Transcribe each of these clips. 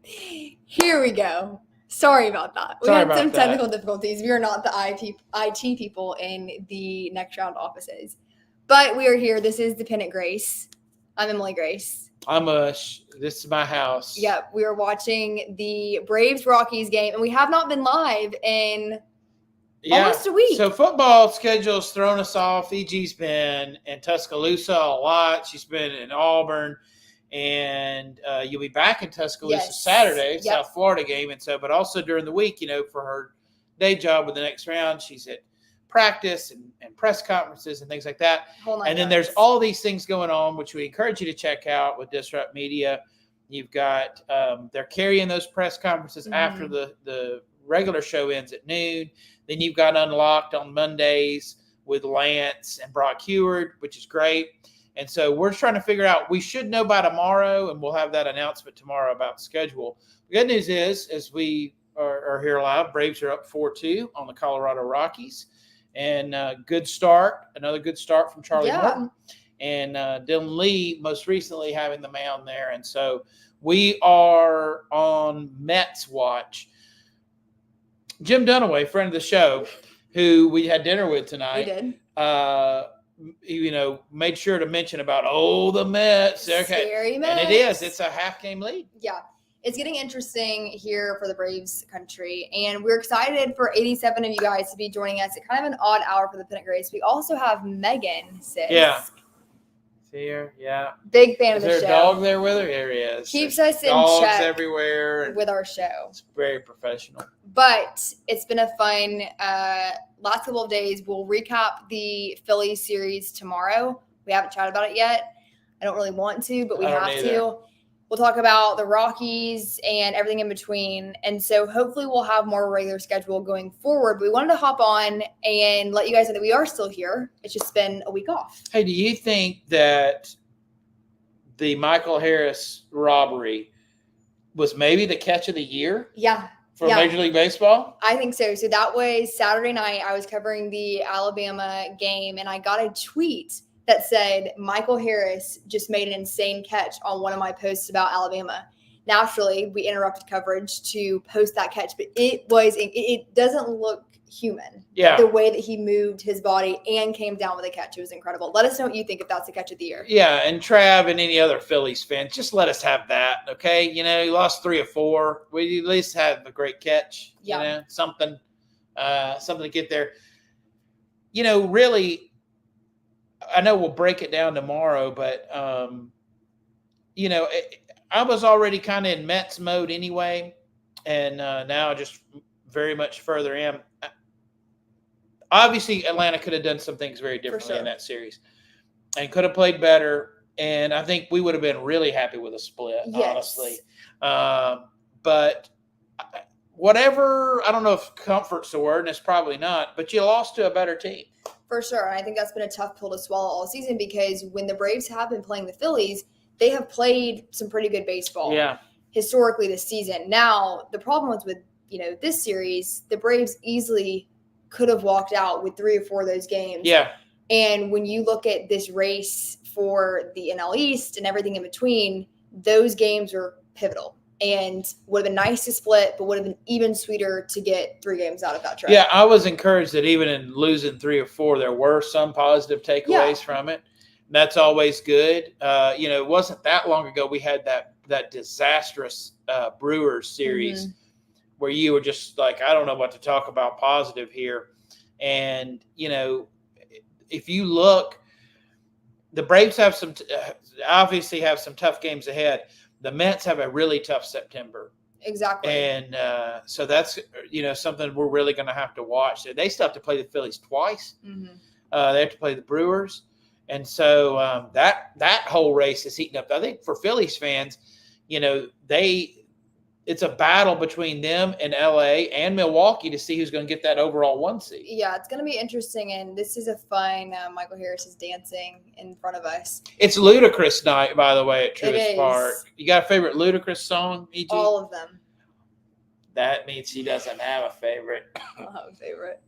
Here we go. Sorry about that. We Sorry had about some that. technical difficulties. We are not the IT people in the next round offices. But we are here. This is the Pennant Grace. I'm Emily Grace. I'm Ush. This is my house. Yep. We are watching the Braves Rockies game, and we have not been live in almost a week. So football schedule's thrown us off. EG's been in Tuscaloosa a lot. She's been in Auburn. And you'll be back in Tuscaloosa Saturday, South Florida game. And so, but also during the week, for her day job with the next round, she's at practice and press conferences and things like that. And then there's all these things going on, which we encourage you to check out with Disrupt Media. You've got, they're carrying those press conferences after the regular show ends at noon. Then you've got Unlocked on Mondays with Lance and Brock Heward, which is great. And so we're trying to figure out, we should know by tomorrow, and we'll have that announcement tomorrow about the schedule. The good news is, as we are here live, Braves are up 4-2 on the Colorado Rockies. And another good start from Charlie Morton. And Dylan Lee most recently having the mound there. And so we are on Mets watch. Jim Dunaway, friend of the show, who we had dinner with tonight. We did. Made sure to mention about, the Mets. Okay. Scary Mets. And it is. It's a half-game lead. Yeah. It's getting interesting here for the Braves country. And we're excited for 87 of you guys to be joining us at kind of an odd hour for the Pennant Grace. We also have Megan, sis. Yeah. See her? Yeah. Big fan of the show. Is there a dog there with her? Here he is. Keeps us in dogs check everywhere with our show. It's very professional. But it's been a fun last couple of days. We'll recap the Phillies series tomorrow. We haven't chatted about it yet. I don't really want to, but we have to. We'll talk about the Rockies and everything in between. And so hopefully we'll have more regular schedule going forward. But we wanted to hop on and let you guys know that we are still here. It's just been a week off. Hey, do you think that the Michael Harris robbery was maybe the catch of the year? Yeah. For Major League Baseball? I think so. So that was Saturday night. I was covering the Alabama game, and I got a tweet that said Michael Harris just made an insane catch on one of my posts about Alabama. Naturally, we interrupted coverage to post that catch, but it doesn't look human. Yeah. The way that he moved his body and came down with a catch, it was incredible. Let us know what you think if that's the catch of the year. Yeah, and Trav and any other Phillies fan, just let us have that, okay? He lost 3 or 4. We at least have a great catch. Yeah. Something to get there. Really, I know we'll break it down tomorrow, but, I was already kind of in Mets mode anyway, and now just very much further in. Obviously, Atlanta could have done some things very differently in that series and could have played better, and I think we would have been really happy with a split, honestly. But whatever, I don't know if comfort's the word, and it's probably not, but you lost to a better team. For sure. And I think that's been a tough pill to swallow all season because when the Braves have been playing the Phillies, they have played some pretty good baseball historically this season. Now, the problem was with, this series, the Braves easily could have walked out with 3 or 4 of those games. Yeah. And when you look at this race for the NL East and everything in between, those games are pivotal. And would have been nice to split, but would have been even sweeter to get 3 games out of that trip. Yeah, I was encouraged that even in losing 3 or 4, there were some positive takeaways from it. That's always good. It wasn't that long ago we had that disastrous Brewers series where you were just like, I don't know what to talk about positive here. And, if you look, the Braves have obviously have some tough games ahead. The Mets have a really tough September. Exactly. And so that's, something we're really going to have to watch. They still have to play the Phillies twice. They have to play the Brewers. And so that whole race is heating up. I think for Phillies fans, it's a battle between them and LA and Milwaukee to see who's going to get that overall 1 seed. Yeah, it's going to be interesting. And this is a fun Michael Harris is dancing in front of us. It's Ludacris night, by the way, at Truist Park. You got a favorite Ludacris song, EG? All of them. That means he doesn't have a favorite. I don't have a favorite.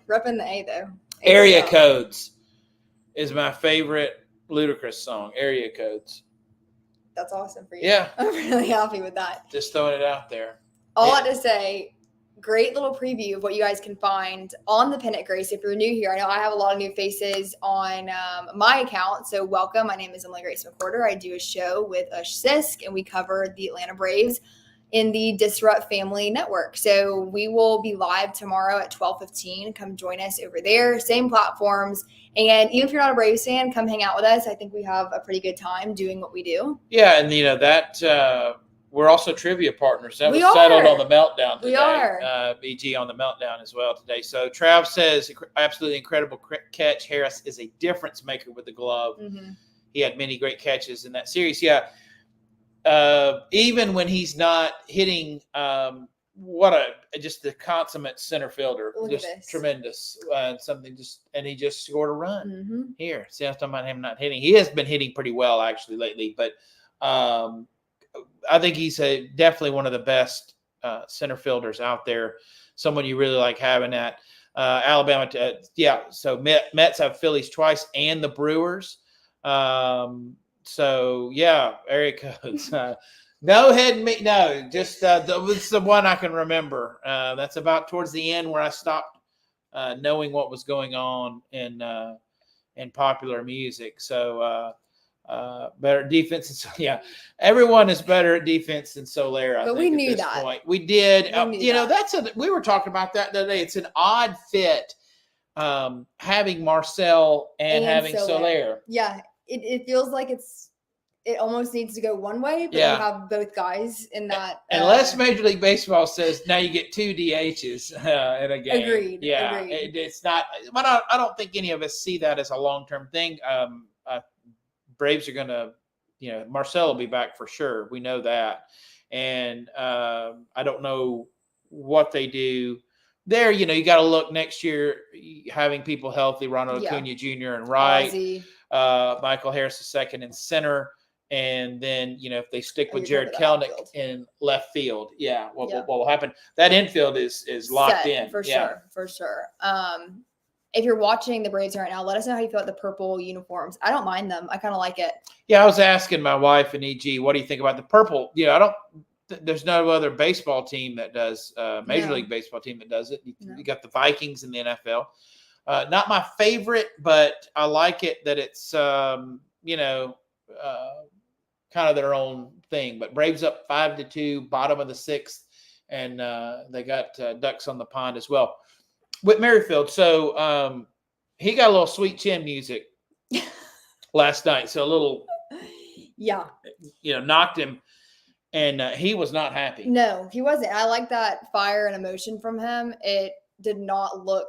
Repping the A, though. Area Codes is my favorite Ludacris song. Area Codes. That's awesome for you. Yeah. I'm really happy with that. Just throwing it out there. All I have to say, great little preview of what you guys can find on the Pennant Grace. If you're new here, I know I have a lot of new faces on my account, so welcome. My name is Emily Grace McWhorter. I do a show with Ush EG, and we cover the Atlanta Braves in the Disrupt Family Network. So we will be live tomorrow at 12:15. Come join us over there, same platforms. And even if you're not a Braves fan, come hang out with us. I think we have a pretty good time doing what we do. Yeah, and that we're also trivia partners. That was settled on the Meltdown today. We are. EG on the Meltdown as well today. So Trav says, absolutely incredible catch. Harris is a difference maker with the glove. Mm-hmm. He had many great catches in that series. Yeah. Even when he's not hitting, just the consummate center fielder, just tremendous, and he just scored a run here. See, I'm talking about him not hitting. He has been hitting pretty well actually lately, but I think he's definitely one of the best center fielders out there. Someone you really like having at Alabama. So Mets have Phillies twice and the Brewers. So yeah, there it goes. Just it's the one I can remember. That's about towards the end where I stopped knowing what was going on in popular music. So better defense. Yeah, everyone is better at defense than Soler. But we knew that. Point. We did. We were talking about that the other day. It's an odd fit having Marcel and having Soler. Yeah. It feels like it almost needs to go one way, but you have both guys in that. Unless Major League Baseball says now you get 2 DHs in a game. Agreed. Yeah, agreed. It's not. But I don't think any of us see that as a long-term thing. Braves are going to, Marcel will be back for sure. We know that, and I don't know what they do. There, you got to look next year, having people healthy, Ronald Acuna Jr. and right, Michael Harris II in center, and then, if they stick with Jared Kelenic in left field, what will happen? That infield is locked set, in. For sure. If you're watching the Braves right now, let us know how you feel about the purple uniforms. I don't mind them. I kind of like it. Yeah, I was asking my wife and EG, what do you think about the purple? There's no other baseball team that does, Major League Baseball team that does it. You got the Vikings in the NFL. Not my favorite, but I like it that it's, kind of their own thing. But Braves up 5-2, bottom of the 6th, and they got ducks on the pond as well. Whit Merrifield, so he got a little Sweet Chin music last night. So a little, knocked him. And he was not happy. No, he wasn't. I like that fire and emotion from him. It did not look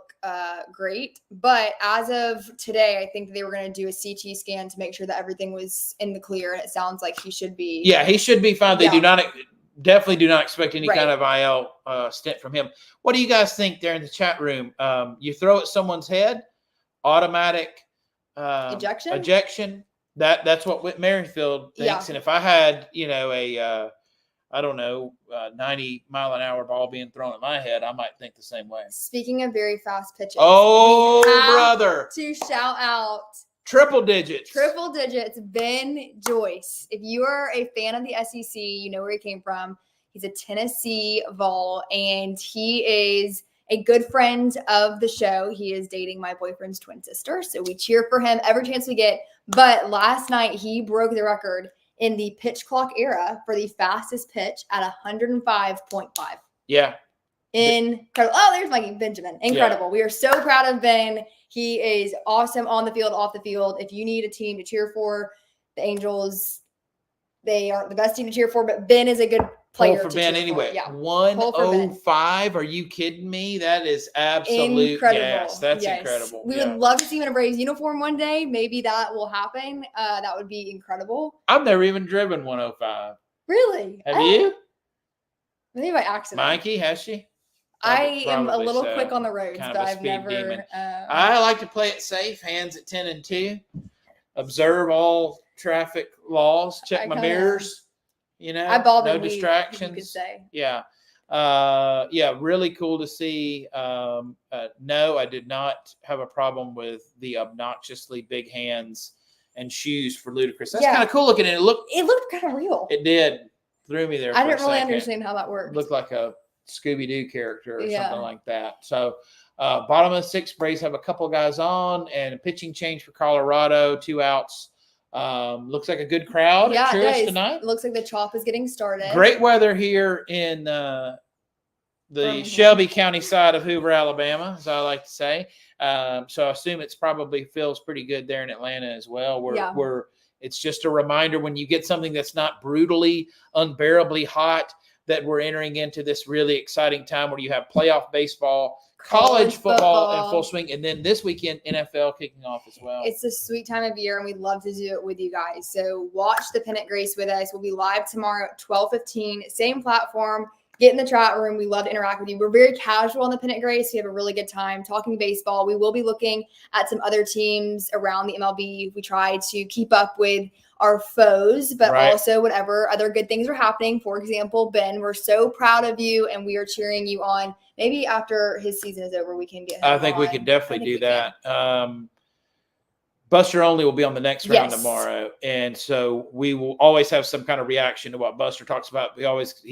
great. But as of today, I think they were going to do a CT scan to make sure that everything was in the clear. And it sounds like he should be. Yeah, he should be fine. They definitely do not expect any kind of IL stint from him. What do you guys think there in the chat room? You throw at someone's head, automatic ejection. That's what Whit Merrifield thinks. Yeah. And if I had, a 90-mile-an-hour ball being thrown at my head, I might think the same way. Speaking of very fast pitches. Oh, brother. To shout out. Triple digits. Ben Joyce. If you are a fan of the SEC, you know where he came from. He's a Tennessee Vol, and he is a good friend of the show. He is dating my boyfriend's twin sister, so we cheer for him every chance we get. But last night, he broke the record in the pitch clock era for the fastest pitch at 105.5. Yeah. Incredible. Oh, there's Mikey Benjamin. Incredible. Yeah. We are so proud of Ben. He is awesome on the field, off the field. If you need a team to cheer for, the Angels, they aren't the best team to cheer for, but Ben is a good player. Pull for Ben anyway. Yeah. 105. Are you kidding me? That is absolute incredible. Yes, that's incredible. We would love to see him in a Braves uniform one day. Maybe that will happen. That would be incredible. I've never even driven 105. Really? Have you? Maybe by accident. Mikey, has she? I am a little quick on the roads, but I've never. I like to play it safe, hands at 10 and 2. Observe all traffic laws. Check my mirrors. No distractions. You could say. Yeah. Really cool to see. No, I did not have a problem with the obnoxiously big hands and shoes for Ludacris. That's kind of cool looking. And it looked kind of real. It did. Threw me there. I didn't really understand how that worked. Looked like a Scooby-Doo character or something like that. So bottom of the 6th, Braves have a couple guys on, and a pitching change for Colorado, 2 outs. Looks like a good crowd at Truist tonight. It looks like the chop is getting started. Great weather here in the Shelby County side of Hoover, Alabama, as I like to say. So I assume it's probably feels pretty good there in Atlanta as well. It's just a reminder when you get something that's not brutally, unbearably hot, that we're entering into this really exciting time where you have playoff baseball, college football in full swing, and then this weekend NFL kicking off as well. It's a sweet time of year, and we'd love to do it with you guys. So watch the Pennant Grace with us. We'll be live tomorrow at 12:15, same platform. Get in the chat room. We love to interact with you. We're very casual on the Pennant Grace. We have a really good time talking baseball. We will be looking at some other teams around the MLB. We try to keep up with our foes, but also whatever other good things are happening. For example, Ben, we're so proud of you, and we are cheering you on. Maybe after his season is over, we can get him I think we can definitely do that. Buster Only will be on the next round tomorrow, and so we will always have some kind of reaction to what Buster talks about. He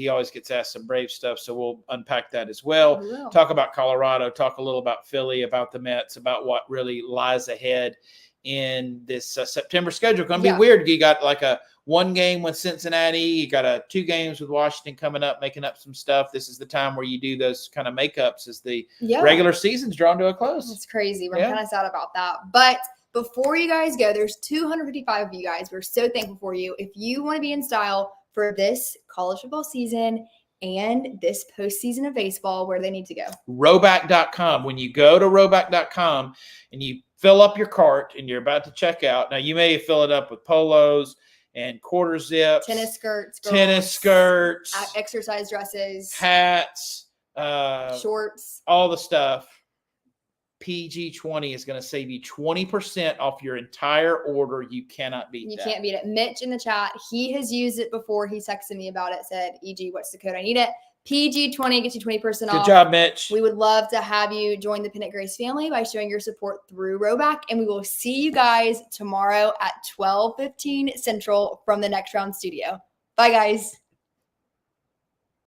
always gets asked some Brave stuff, so we'll unpack that as well. Talk about Colorado, talk a little about Philly, about the Mets, about what really lies ahead in this September schedule. Going to be weird. You got like a 1 game with Cincinnati, you got 2 games with Washington coming up, making up some stuff. This is the time where you do those kind of makeups as the regular season's drawn to a close. It's crazy. We're kind of sad about that, but before you guys go, there's 255 of you guys. We're so thankful for you. If you want to be in style for this college football season and this postseason of baseball, where do they need to go? Rowback.com. When you go to rowback.com and you fill up your cart and you're about to check out, now you may fill it up with polos and quarter zips, tennis skirts, exercise dresses, hats, shorts, all the stuff. PG20 is going to save you 20% off your entire order. You cannot beat that. You can't beat it. Mitch in the chat, he has used it before. He texted me about it, said, EG, what's the code? I need it. PG20 gets you 20% off. Good job, Mitch. We would love to have you join the Pennant Grace family by showing your support through Rowback, and we will see you guys tomorrow at 12:15 Central from the Next Round studio. Bye, guys.